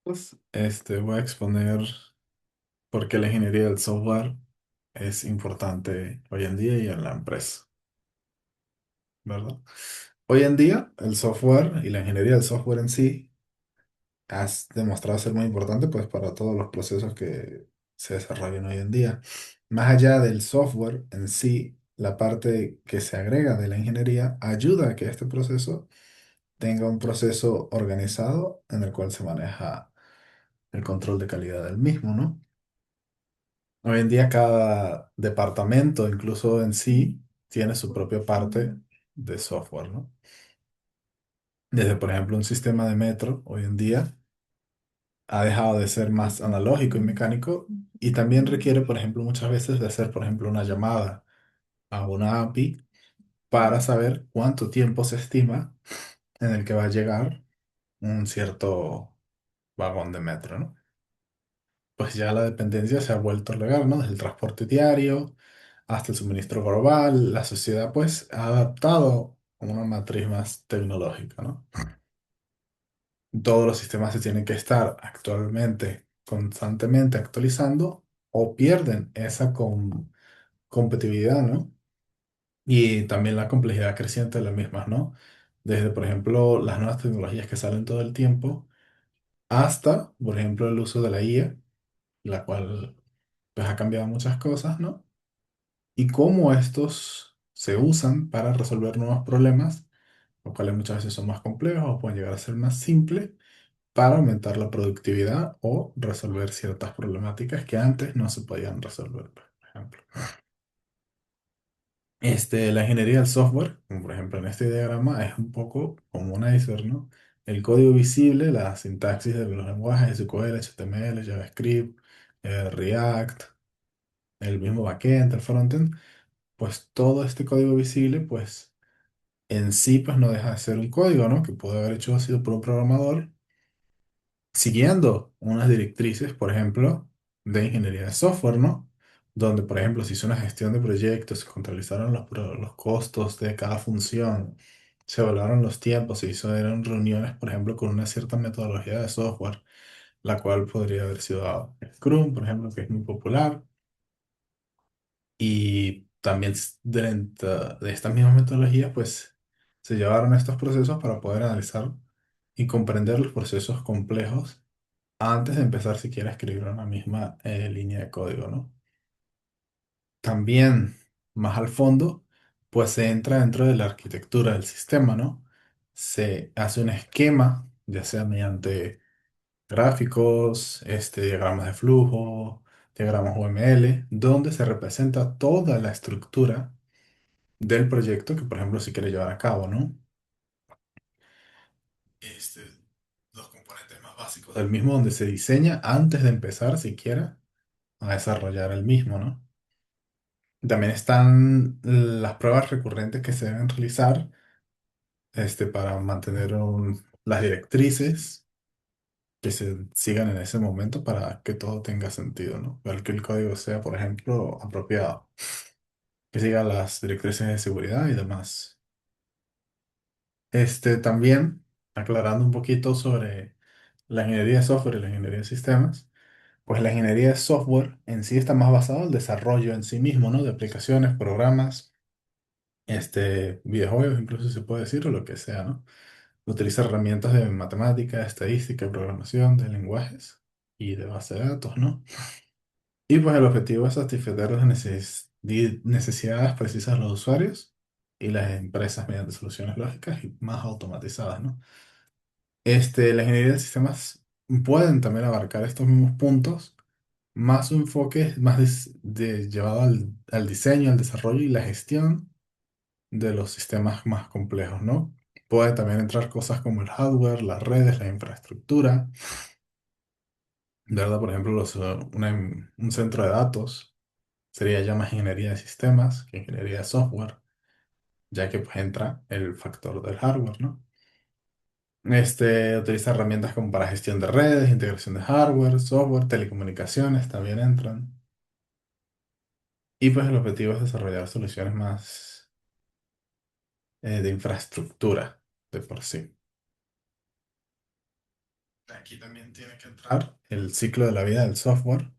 Voy a exponer por qué la ingeniería del software es importante hoy en día y en la empresa, ¿verdad? Hoy en día, el software y la ingeniería del software en sí has demostrado ser muy importante pues, para todos los procesos que se desarrollan hoy en día. Más allá del software en sí, la parte que se agrega de la ingeniería ayuda a que este proceso tenga un proceso organizado en el cual se maneja el control de calidad del mismo, ¿no? Hoy en día cada departamento, incluso en sí, tiene su propia parte de software, ¿no? Desde, por ejemplo, un sistema de metro, hoy en día ha dejado de ser más analógico y mecánico y también requiere, por ejemplo, muchas veces de hacer, por ejemplo, una llamada a una API para saber cuánto tiempo se estima en el que va a llegar un cierto vagón de metro, ¿no? Pues ya la dependencia se ha vuelto legal, ¿no? Desde el transporte diario hasta el suministro global, la sociedad pues ha adaptado a una matriz más tecnológica, ¿no? Todos los sistemas se tienen que estar actualmente, constantemente actualizando o pierden esa competitividad, ¿no? Y también la complejidad creciente de las mismas, ¿no? Desde, por ejemplo, las nuevas tecnologías que salen todo el tiempo hasta, por ejemplo, el uso de la IA, la cual pues ha cambiado muchas cosas, ¿no? Y cómo estos se usan para resolver nuevos problemas, los cuales muchas veces son más complejos o pueden llegar a ser más simples, para aumentar la productividad o resolver ciertas problemáticas que antes no se podían resolver, por ejemplo. La ingeniería del software, como por ejemplo en este diagrama, es un poco como un iceberg, ¿no? El código visible, la sintaxis de los lenguajes SQL, HTML, JavaScript, React, el mismo backend, el frontend, pues todo este código visible, pues en sí, pues no deja de ser un código, ¿no? Que puede haber hecho sido por un programador siguiendo unas directrices, por ejemplo, de ingeniería de software, ¿no? Donde, por ejemplo, se hizo una gestión de proyectos, se contabilizaron los costos de cada función, se evaluaron los tiempos, se hicieron reuniones, por ejemplo, con una cierta metodología de software, la cual podría haber sido Scrum, por ejemplo, que es muy popular. Y también dentro de estas mismas metodologías, pues se llevaron estos procesos para poder analizar y comprender los procesos complejos antes de empezar siquiera a escribir una misma línea de código, ¿no? También, más al fondo, pues se entra dentro de la arquitectura del sistema, ¿no? Se hace un esquema, ya sea mediante gráficos, diagramas de flujo, diagramas UML, donde se representa toda la estructura del proyecto que, por ejemplo, se quiere llevar a cabo, ¿no? Este, los componentes más básicos del mismo, donde se diseña antes de empezar siquiera a desarrollar el mismo, ¿no? También están las pruebas recurrentes que se deben realizar, para mantener las directrices que se sigan en ese momento para que todo tenga sentido, ¿no? Para que el código sea, por ejemplo, apropiado, que siga las directrices de seguridad y demás. También, aclarando un poquito sobre la ingeniería de software y la ingeniería de sistemas, pues la ingeniería de software en sí está más basada en el desarrollo en sí mismo, ¿no? De aplicaciones, programas, videojuegos, incluso se puede decir, o lo que sea, ¿no? Utiliza herramientas de matemática, estadística, programación, de lenguajes y de base de datos, ¿no? Y pues el objetivo es satisfacer las necesidades precisas de los usuarios y las empresas mediante soluciones lógicas y más automatizadas, ¿no? La ingeniería de sistemas pueden también abarcar estos mismos puntos, más su enfoque es más llevado al diseño, al desarrollo y la gestión de los sistemas más complejos, ¿no? Puede también entrar cosas como el hardware, las redes, la infraestructura, ¿verdad? Por ejemplo, un centro de datos sería ya más ingeniería de sistemas que ingeniería de software, ya que pues entra el factor del hardware, ¿no? Utiliza herramientas como para gestión de redes, integración de hardware, software, telecomunicaciones también entran. Y pues el objetivo es desarrollar soluciones más de infraestructura de por sí. Aquí también tiene que entrar el ciclo de la vida del software,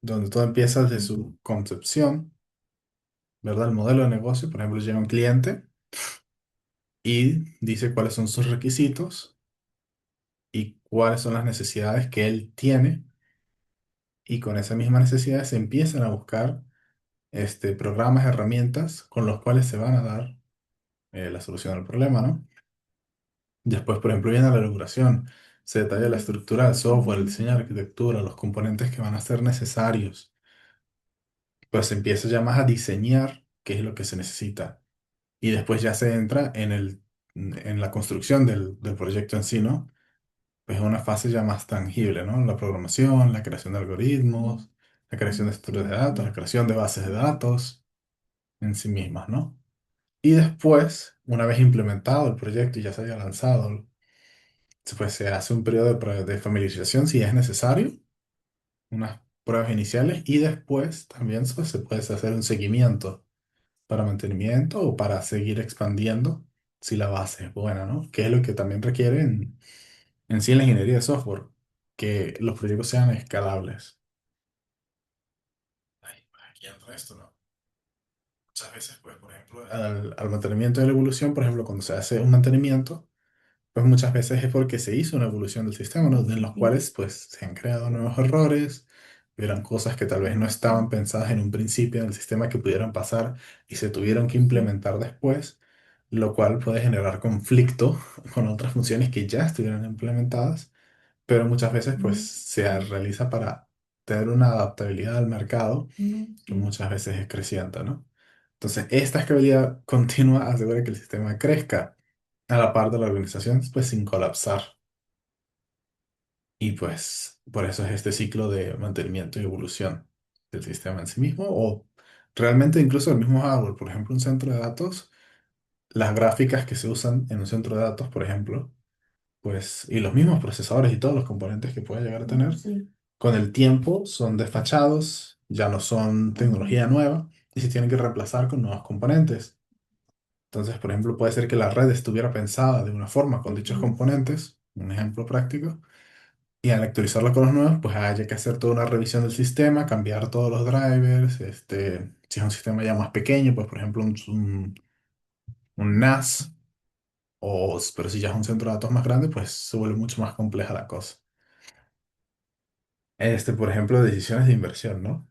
donde todo empieza desde su concepción, ¿verdad? El modelo de negocio, por ejemplo, llega un cliente y dice cuáles son sus requisitos y cuáles son las necesidades que él tiene, y con esas mismas necesidades se empiezan a buscar programas, herramientas con los cuales se van a dar la solución al problema, ¿no? Después, por ejemplo, viene la elaboración, se detalla la estructura del software, el diseño de la arquitectura, los componentes que van a ser necesarios. Pues se empieza ya más a diseñar qué es lo que se necesita. Y después ya se entra en la construcción del proyecto en sí, ¿no? Pues es una fase ya más tangible, ¿no? La programación, la creación de algoritmos, la creación de estructuras de datos, la creación de bases de datos en sí mismas, ¿no? Y después, una vez implementado el proyecto y ya se haya lanzado, pues se hace un periodo de familiarización si es necesario, unas pruebas iniciales, y después también pues, se puede hacer un seguimiento para mantenimiento o para seguir expandiendo si la base es buena, ¿no? Que es lo que también requiere en sí la ingeniería de software, que los proyectos sean escalables. Ay, aquí entra esto, ¿no? Muchas veces, pues, por ejemplo, al mantenimiento de la evolución, por ejemplo, cuando se hace un mantenimiento, pues muchas veces es porque se hizo una evolución del sistema, ¿no? En los cuales, pues, se han creado nuevos errores, eran cosas que tal vez no estaban pensadas en un principio en el sistema que pudieran pasar y se tuvieron que implementar después, lo cual puede generar conflicto con otras funciones que ya estuvieron implementadas, pero muchas veces, pues, se realiza para tener una adaptabilidad al mercado que muchas veces es creciente, ¿no? Entonces, esta escalabilidad continua asegura que el sistema crezca a la par de la organización, pues sin colapsar. Y pues por eso es este ciclo de mantenimiento y evolución del sistema en sí mismo, o realmente incluso el mismo hardware. Por ejemplo, un centro de datos, las gráficas que se usan en un centro de datos, por ejemplo, pues, y los mismos procesadores y todos los componentes que pueda llegar a tener, con el tiempo son desfachados, ya no son tecnología nueva y se tienen que reemplazar con nuevos componentes. Entonces, por ejemplo, puede ser que la red estuviera pensada de una forma con dichos componentes, un ejemplo práctico, y al actualizarla con los nuevos, pues haya que hacer toda una revisión del sistema, cambiar todos los drivers, si es un sistema ya más pequeño, pues por ejemplo un NAS, pero si ya es un centro de datos más grande, pues se vuelve mucho más compleja la cosa. Por ejemplo, decisiones de inversión, ¿no?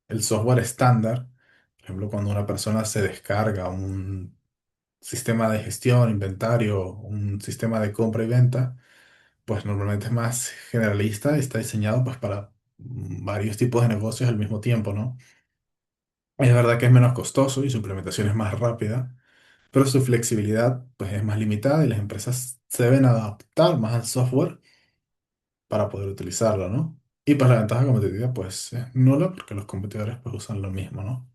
El software estándar, por ejemplo, cuando una persona se descarga un sistema de gestión, inventario, un sistema de compra y venta, pues normalmente es más generalista, está diseñado pues para varios tipos de negocios al mismo tiempo, ¿no? Es verdad que es menos costoso y su implementación es más rápida, pero su flexibilidad pues es más limitada y las empresas se deben adaptar más al software para poder utilizarlo, ¿no? Y pues la ventaja competitiva pues es nula porque los competidores pues usan lo mismo, ¿no?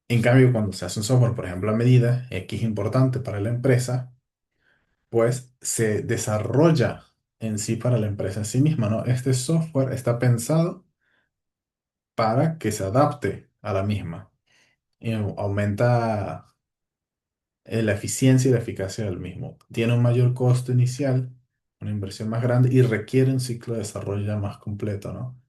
En cambio, cuando se hace un software, por ejemplo, a medida, X importante para la empresa, pues se desarrolla en sí para la empresa en sí misma, ¿no? Este software está pensado para que se adapte a la misma y aumenta la eficiencia y la eficacia del mismo. Tiene un mayor costo inicial, una inversión más grande y requiere un ciclo de desarrollo ya más completo, ¿no?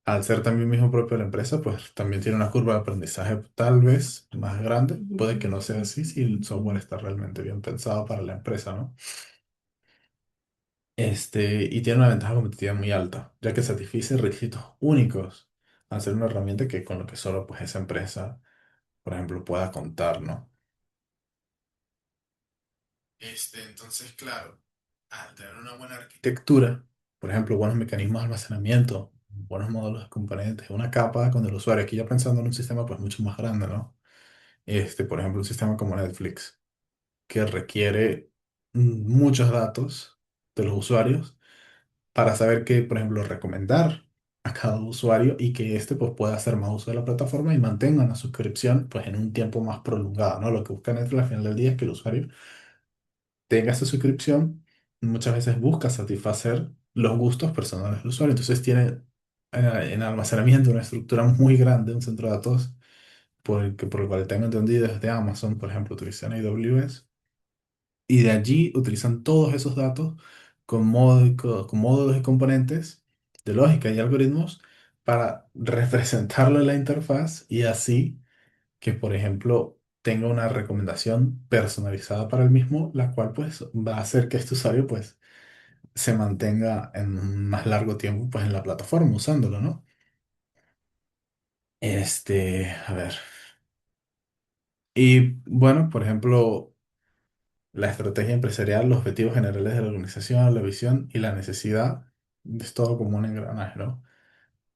Al ser también mismo propio de la empresa, pues también tiene una curva de aprendizaje tal vez más grande. Puede que no sea así si el software está realmente bien pensado para la empresa, ¿no? Y tiene una ventaja competitiva muy alta, ya que satisface requisitos únicos al ser una herramienta que con lo que solo pues esa empresa, por ejemplo, pueda contar, ¿no? Entonces, claro, al tener una buena arquitectura, por ejemplo, buenos mecanismos de almacenamiento, buenos módulos de componentes, una capa con el usuario, aquí ya pensando en un sistema pues mucho más grande, ¿no? Por ejemplo, un sistema como Netflix, que requiere muchos datos de los usuarios para saber qué, por ejemplo, recomendar a cada usuario y que éste pues, pueda hacer más uso de la plataforma y mantenga una suscripción pues, en un tiempo más prolongado, ¿no? Lo que busca Netflix al final del día es que el usuario tenga esa suscripción, muchas veces busca satisfacer los gustos personales del usuario, entonces tiene en almacenamiento una estructura muy grande, un centro de datos por el cual tengo entendido desde Amazon, por ejemplo, utilizan AWS, y de allí utilizan todos esos datos con módulos y componentes de lógica y algoritmos para representarlo en la interfaz y así que, por ejemplo, tenga una recomendación personalizada para el mismo, la cual pues va a hacer que este usuario pues se mantenga en un más largo tiempo pues en la plataforma usándolo, ¿no? A ver. Y bueno, por ejemplo, la estrategia empresarial, los objetivos generales de la organización, la visión y la necesidad es todo como un engranaje, ¿no?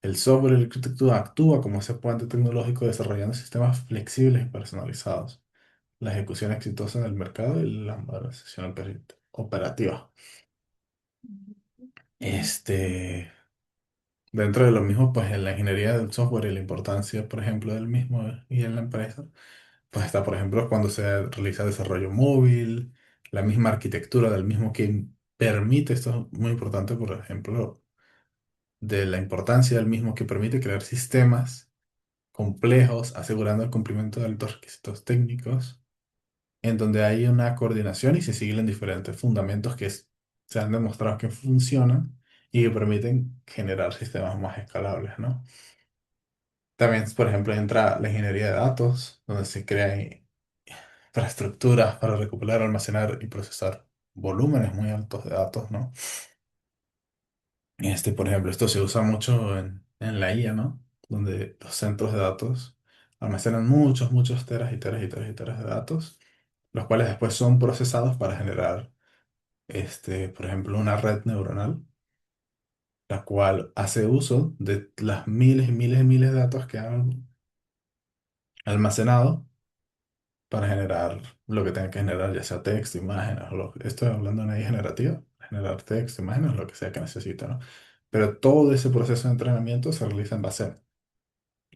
El software y la arquitectura actúa como ese puente tecnológico desarrollando sistemas flexibles y personalizados. La ejecución exitosa en el mercado y la modernización operativa. Este, Dentro de lo mismo, pues en la ingeniería del software y la importancia, por ejemplo, del mismo y en la empresa, pues está, por ejemplo, cuando se realiza desarrollo móvil, la misma arquitectura del mismo que permite, esto es muy importante, por ejemplo, de la importancia del mismo que permite crear sistemas complejos, asegurando el cumplimiento de altos requisitos técnicos, en donde hay una coordinación y se siguen diferentes fundamentos se han demostrado que funcionan y que permiten generar sistemas más escalables, ¿no? También, por ejemplo, entra la ingeniería de datos, donde se crean infraestructuras para recopilar, almacenar y procesar volúmenes muy altos de datos, ¿no? Por ejemplo, esto se usa mucho en la IA, ¿no? Donde los centros de datos almacenan muchos teras y teras y teras y teras de datos, los cuales después son procesados para generar, por ejemplo, una red neuronal, la cual hace uso de las miles y miles y miles de datos que han almacenado para generar lo que tenga que generar, ya sea texto, imágenes, estoy hablando de una IA generativa, generar texto, imágenes, lo que sea que necesite, ¿no? Pero todo ese proceso de entrenamiento se realiza en base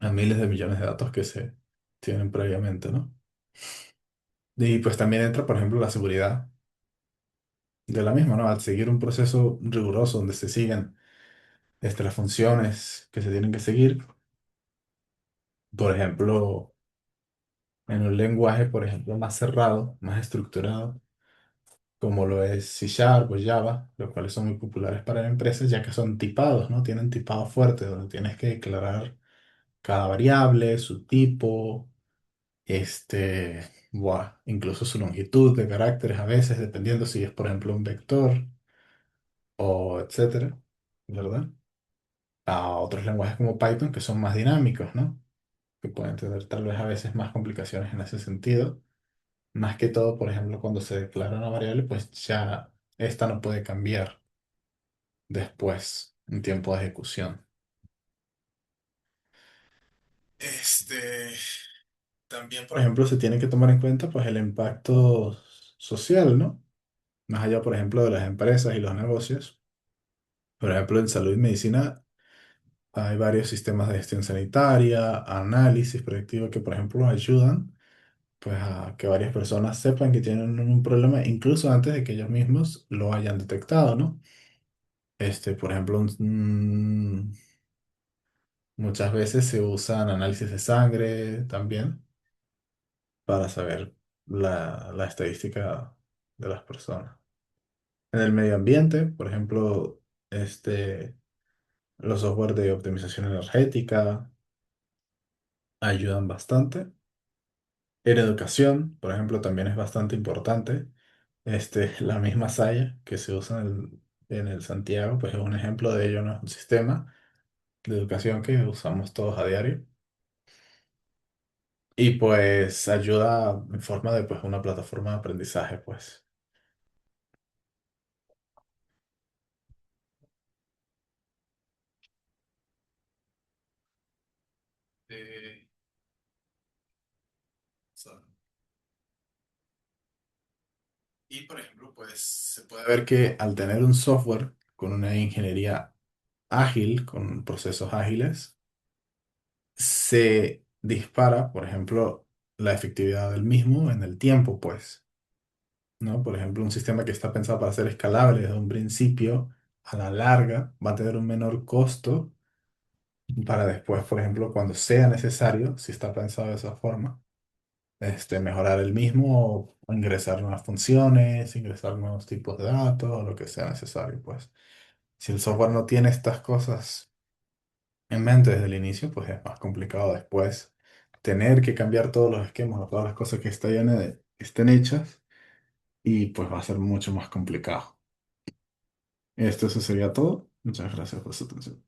a miles de millones de datos que se tienen previamente, ¿no? Y pues también entra, por ejemplo, la seguridad de la misma, ¿no? Al seguir un proceso riguroso donde se sigan las funciones que se tienen que seguir, por ejemplo, en un lenguaje, por ejemplo, más cerrado, más estructurado, como lo es C Sharp o Java, los cuales son muy populares para empresas, ya que son tipados, ¿no? Tienen tipados fuertes, donde tienes que declarar cada variable, su tipo, incluso su longitud de caracteres a veces, dependiendo si es, por ejemplo, un vector o etcétera, ¿verdad? A otros lenguajes como Python que son más dinámicos, ¿no? Que pueden tener tal vez a veces más complicaciones en ese sentido. Más que todo, por ejemplo, cuando se declara una variable, pues ya esta no puede cambiar después en tiempo de ejecución. Este, También, por ejemplo, se tiene que tomar en cuenta pues el impacto social, ¿no? Más allá, por ejemplo, de las empresas y los negocios. Por ejemplo, en salud y medicina hay varios sistemas de gestión sanitaria, análisis predictivo que, por ejemplo, ayudan pues a que varias personas sepan que tienen un problema incluso antes de que ellos mismos lo hayan detectado, ¿no? Por ejemplo, muchas veces se usan análisis de sangre también para saber la estadística de las personas. En el medio ambiente, por ejemplo, los software de optimización energética ayudan bastante. En educación, por ejemplo, también es bastante importante. La misma Saya que se usa en el Santiago, pues es un ejemplo de ello, ¿no? Es un sistema de educación que usamos todos a diario. Y pues ayuda en forma de pues una plataforma de aprendizaje, pues. Eh, so- y por ejemplo, pues se puede ver que al tener un software con una ingeniería ágil, con procesos ágiles, se dispara, por ejemplo, la efectividad del mismo en el tiempo, pues, ¿no? Por ejemplo, un sistema que está pensado para ser escalable desde un principio, a la larga, va a tener un menor costo para después, por ejemplo, cuando sea necesario, si está pensado de esa forma, mejorar el mismo, o ingresar nuevas funciones, ingresar nuevos tipos de datos, o lo que sea necesario, pues. Si el software no tiene estas cosas en mente desde el inicio, pues es más complicado después tener que cambiar todos los esquemas o todas las cosas que estén hechas y pues va a ser mucho más complicado. Esto, eso sería todo. Muchas gracias por su atención.